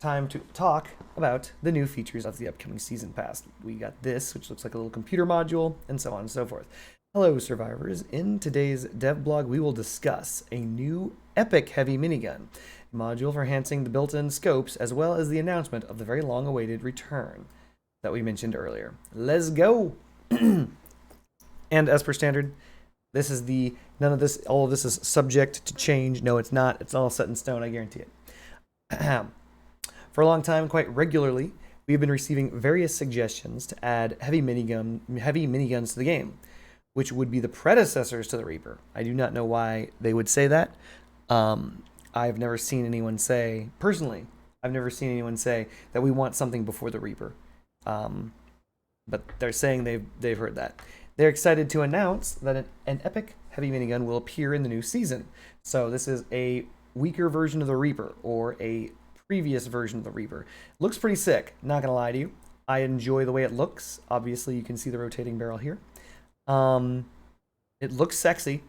time to talk about the new features of the upcoming season pass. We got this, which looks like a little computer module, and so on and so forth. Hello, survivors. In today's dev blog, we will discuss a new epic heavy minigun module for enhancing the built-in scopes, as well as the announcement of the very long-awaited return that we mentioned earlier. Let's go! And as per standard, this is all of this is subject to change. No, it's not. It's all set in stone, I guarantee it. For a long time, quite regularly, we've been receiving various suggestions to add heavy miniguns to the game, which would be the predecessors to the Reaper. I do not know why they would say that. I've never seen anyone say, personally, I've never seen anyone say that we want something before the Reaper. But they're saying they've heard that. They're excited to announce that an epic heavy minigun will appear in the new season. So this is a weaker version of the Reaper, or a previous version of the Reaper. Looks pretty sick, not gonna lie to you. I enjoy the way it looks. Obviously, you can see the rotating barrel here. It looks sexy.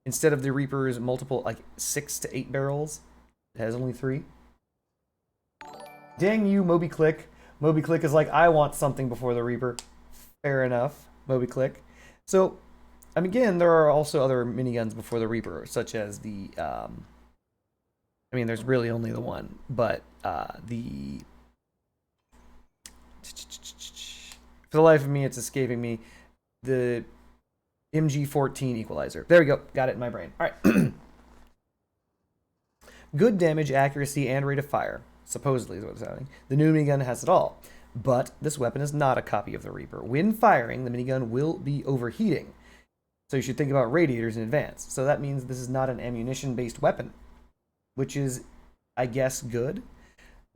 Instead of the Reaper's multiple, like 6 to 8 barrels, it has only 3. Dang you, Moby Click. Moby Click is like, I want something before the Reaper. Fair enough, Moby Click. So, again, there are also other miniguns before the Reaper, such as the, there's really only the one, but for the life of me, it's escaping me, the MG14 equalizer. There we go, got it in my brain. All right. Good damage, accuracy, and rate of fire, supposedly is what it's having. The new minigun has it all, but this weapon is not a copy of the Reaper. When firing, the minigun will be overheating, so you should think about radiators in advance. So that means this is not an ammunition-based weapon, which is, I guess, good.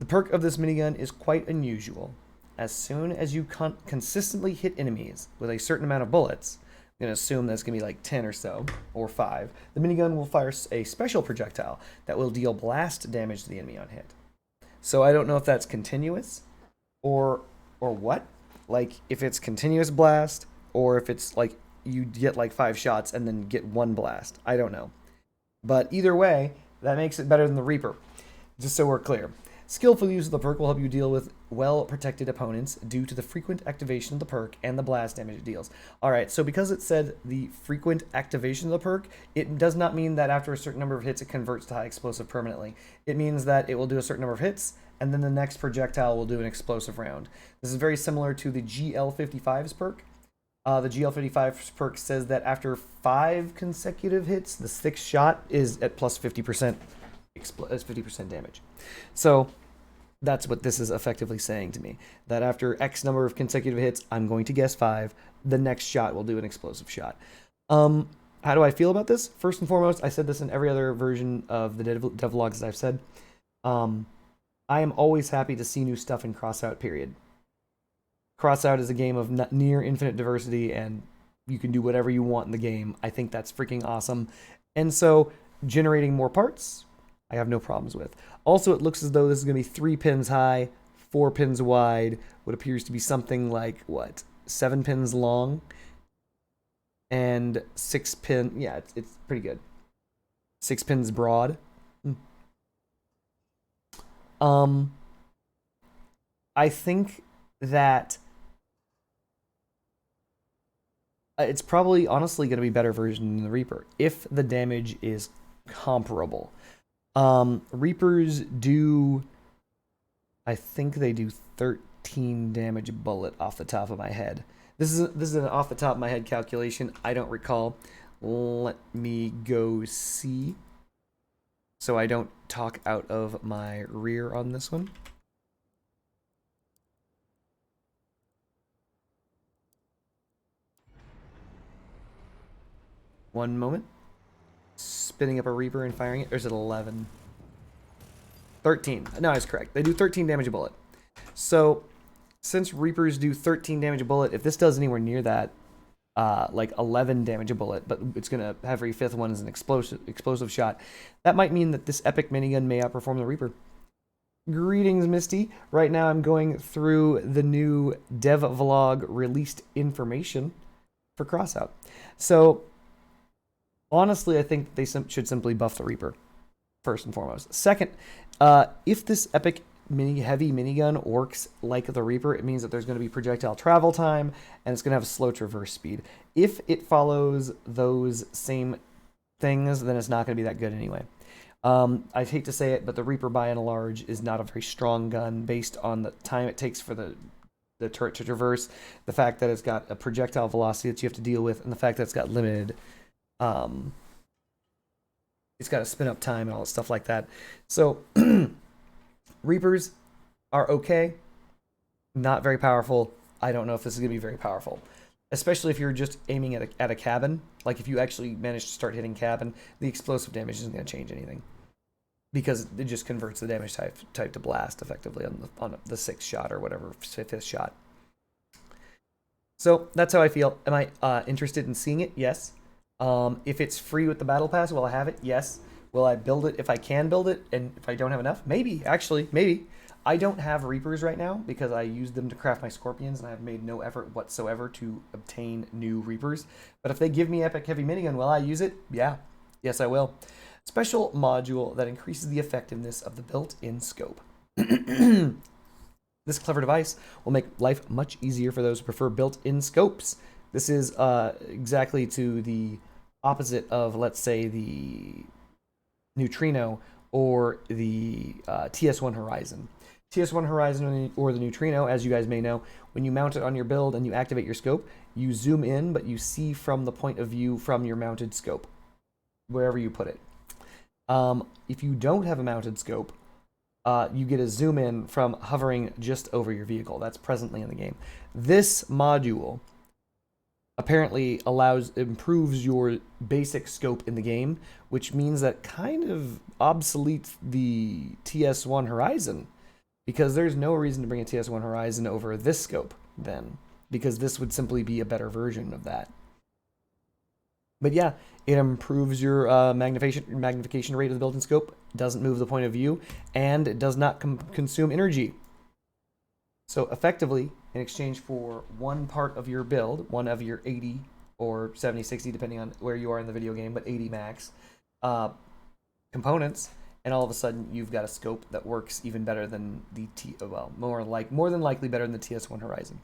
The perk of this minigun is quite unusual. As soon as you consistently hit enemies with a certain amount of bullets, I'm going to assume that's going to be like 10 or so, or 5, the minigun will fire a special projectile that will deal blast damage to the enemy on hit. So I don't know if that's continuous, or what. Like, if it's continuous blast, or if it's like you get like 5 shots and then get 1 blast. I don't know. But either way, that makes it better than the Reaper, just so we're clear. Skillful use of the perk will help you deal with well-protected opponents due to the frequent activation of the perk and the blast damage it deals. Alright, so because it said the frequent activation of the perk, it does not mean that after a certain number of hits it converts to high explosive permanently. It means that it will do a certain number of hits, and then the next projectile will do an explosive round. This is very similar to the GL55's perk. The GL55's perk says that after 5 consecutive hits, the 6th shot is at plus 50%. 50% damage. So that's what this is effectively saying to me, that after X number of consecutive hits, I'm going to guess 5, the next shot will do an explosive shot. How do I feel about this? First and foremost, I said this in every other version of the devlogs I've said. I am always happy to see new stuff in Crossout, period. Crossout is a game of near infinite diversity, and you can do whatever you want in the game. I think that's freaking awesome. And so generating more parts, I have no problems with. Also, it looks as though this is going to be 3 pins high, 4 pins wide, what appears to be something like, 7 pins long, and 6 pin, yeah, it's pretty good. 6 pins broad. I think that it's probably, honestly, going to be a better version than the Reaper, if the damage is comparable. Reapers do, I think they do 13 damage a bullet off the top of my head. This is an off the top of my head calculation. I don't recall. Let me go see, so I don't talk out of my rear on this one. One moment. Spinning up a Reaper and firing it, or is it 11? 13. No, I was correct. They do 13 damage a bullet. So, since Reapers do 13 damage a bullet, if this does anywhere near that, like 11 damage a bullet, but it's going to have every 5th one as an explosive shot, that might mean that this epic minigun may outperform the Reaper. Greetings, Misty. Right now I'm going through the new dev vlog released information for Crossout. So, honestly, I think they should simply buff the Reaper, first and foremost. Second, if this epic heavy minigun works like the Reaper, it means that there's going to be projectile travel time and it's going to have slow traverse speed. If it follows those same things, then it's not going to be that good anyway. I hate to say it, but the Reaper by and large is not a very strong gun based on the time it takes for the turret to traverse, the fact that it's got a projectile velocity that you have to deal with, and the fact that it's got limited, it's got a spin up time and all that stuff like that. So Reapers are okay, not very powerful. I don't know if this is going to be very powerful, especially if you're just aiming at a cabin. Like if you actually manage to start hitting cabin, the explosive damage isn't going to change anything because it just converts the damage type to blast effectively on the sixth shot or whatever, fifth shot. So that's how I feel. Am I interested in seeing it? Yes. If it's free with the battle pass, will I have it? Yes. Will I build it if I can build it? And if I don't have enough? Maybe, actually, maybe. I don't have Reapers right now because I used them to craft my Scorpions and I have made no effort whatsoever to obtain new Reapers. But if they give me Epic Heavy Minigun, will I use it? Yeah. Yes, I will. Special module that increases the effectiveness of the built-in scope. This clever device will make life much easier for those who prefer built-in scopes. This is exactly to the opposite of, let's say, the Neutrino or the TS1 Horizon. TS1 Horizon or the Neutrino, as you guys may know, when you mount it on your build and you activate your scope, you zoom in, but you see from the point of view from your mounted scope, wherever you put it. If you don't have a mounted scope, you get a zoom in from hovering just over your vehicle. That's presently in the game. This module apparently improves your basic scope in the game, which means that kind of obsoletes the TS1 Horizon, because there's no reason to bring a TS1 Horizon over this scope then, because this would simply be a better version of that. But yeah, it improves your magnification rate of the built-in scope, doesn't move the point of view, and it does not consume energy. So effectively, in exchange for one part of your build, one of your 80 or 70, 60, depending on where you are in the video game, but 80 max components, and all of a sudden you've got a scope that works even better than the more than likely better than the TS1 Horizon.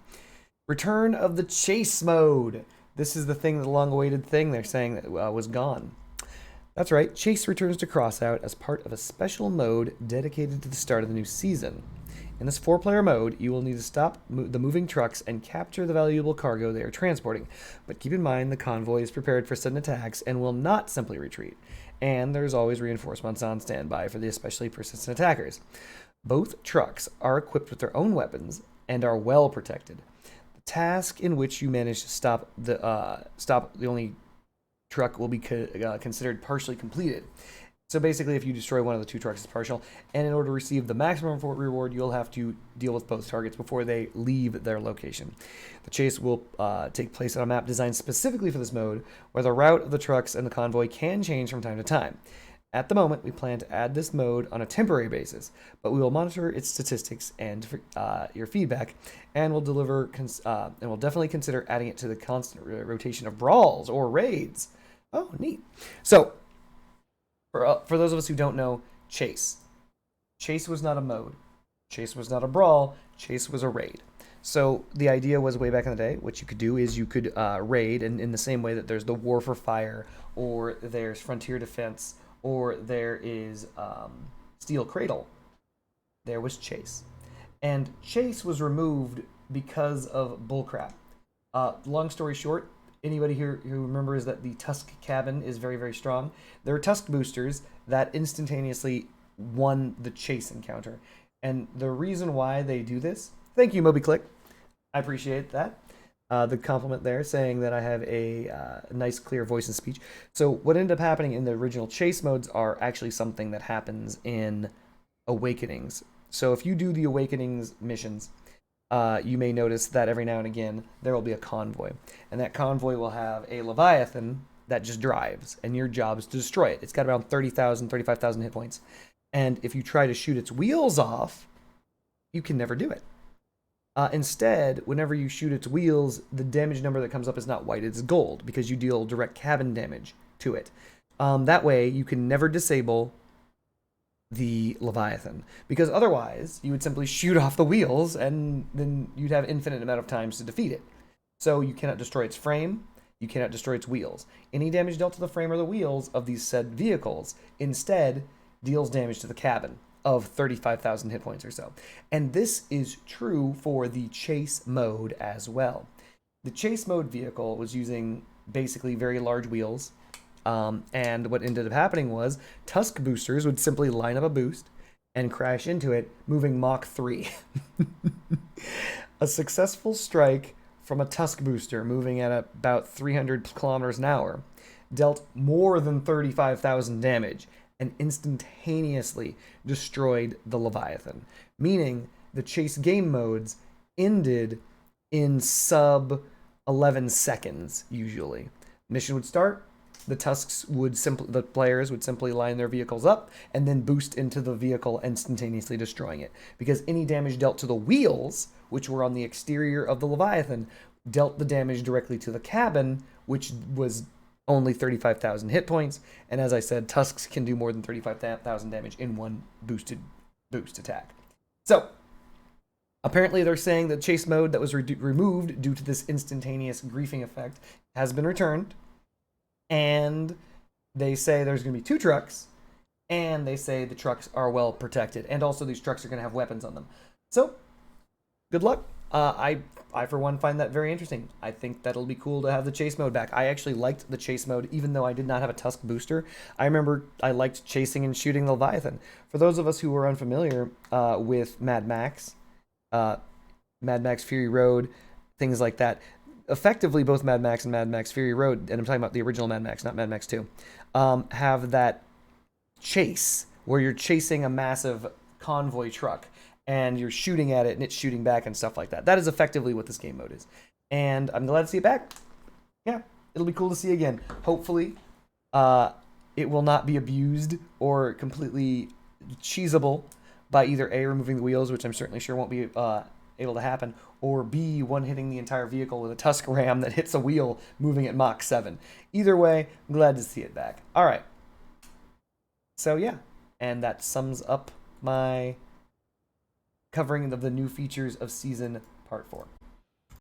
Return of the chase mode. This is the long-awaited thing they're saying that was gone. That's right, Chase returns to Crossout as part of a special mode dedicated to the start of the new season. In this 4-player mode, you will need to stop the moving trucks and capture the valuable cargo they are transporting. But keep in mind the convoy is prepared for sudden attacks and will not simply retreat. And there's always reinforcements on standby for the especially persistent attackers. Both trucks are equipped with their own weapons and are well protected. The task in which you manage to stop the only truck will be considered partially completed. So basically, if you destroy one of the two trucks, it's partial. And in order to receive the maximum reward, you'll have to deal with both targets before they leave their location. The chase will take place on a map designed specifically for this mode, where the route of the trucks and the convoy can change from time to time. At the moment, we plan to add this mode on a temporary basis, but we will monitor its statistics and your feedback, and we'll definitely consider adding it to the constant rotation of brawls or raids. Oh, neat. So, for those of us who don't know, Chase was not a mode. Chase was not a brawl. Chase was a raid. So the idea was way back in the day, what you could do is you could raid, and in the same way that there's the War for Fire, or there's Frontier Defense, or there is Steel Cradle, there was Chase. And Chase was removed because of bullcrap. Long story short, anybody here who remembers that the Tusk cabin is very, very strong? There are Tusk boosters that instantaneously won the Chase encounter. And the reason why they do this, thank you, MobyClick. I appreciate that. The compliment there, saying that I have a nice, clear voice and speech. So what ended up happening in the original Chase modes are actually something that happens in Awakenings. So if you do the Awakenings missions, you may notice that every now and again there will be a convoy, and that convoy will have a Leviathan that just drives, and your job is to destroy it. It's got around 30,000, 35,000 hit points, and if you try to shoot its wheels off, you can never do it. Instead, whenever you shoot its wheels, the damage number that comes up is not white, it's gold, because you deal direct cabin damage to it. That way, you can never disable the Leviathan, because otherwise you would simply shoot off the wheels and then you'd have infinite amount of times to defeat it. So you cannot destroy its frame, you cannot destroy its wheels. Any damage dealt to the frame or the wheels of these said vehicles instead deals damage to the cabin of 35,000 hit points or so. And this is true for the chase mode as well. The chase mode vehicle was using basically very large wheels, and what ended up happening was Tusk boosters would simply line up a boost and crash into it, moving Mach 3. A successful strike from a Tusk booster moving at about 300 kilometers an hour dealt more than 35,000 damage and instantaneously destroyed the Leviathan, meaning the chase game modes ended in sub 11 seconds usually. Mission would start, the players would simply line their vehicles up and then boost into the vehicle, instantaneously destroying it. Because any damage dealt to the wheels, which were on the exterior of the Leviathan, dealt the damage directly to the cabin, which was only 35,000 hit points. And as I said, Tusks can do more than 35,000 damage in one boost attack. So, apparently they're saying that chase mode that was removed due to this instantaneous griefing effect has been returned. And they say there's going to be 2 trucks, and they say the trucks are well protected, and also these trucks are going to have weapons on them. So, good luck. I for one find that very interesting. I think that'll be cool to have the chase mode back. I actually liked the chase mode, even though I did not have a Tusk booster. I remember I liked chasing and shooting the Leviathan. For those of us who are unfamiliar with Mad Max Fury Road, things like that, effectively both Mad Max and Mad Max Fury Road, and I'm talking about the original Mad Max, not Mad Max 2, have that chase where you're chasing a massive convoy truck and you're shooting at it and it's shooting back and stuff like that. That is effectively what this game mode is. And I'm glad to see it back. Yeah, it'll be cool to see again. Hopefully, it will not be abused or completely cheesable by either A, removing the wheels, which I'm certainly sure won't be able to happen, or B, one hitting the entire vehicle with a Tusk ram that hits a wheel moving at Mach 7. Either way, I'm glad to see it back. All right. So yeah, and that sums up my covering of the new features of Season Part 4.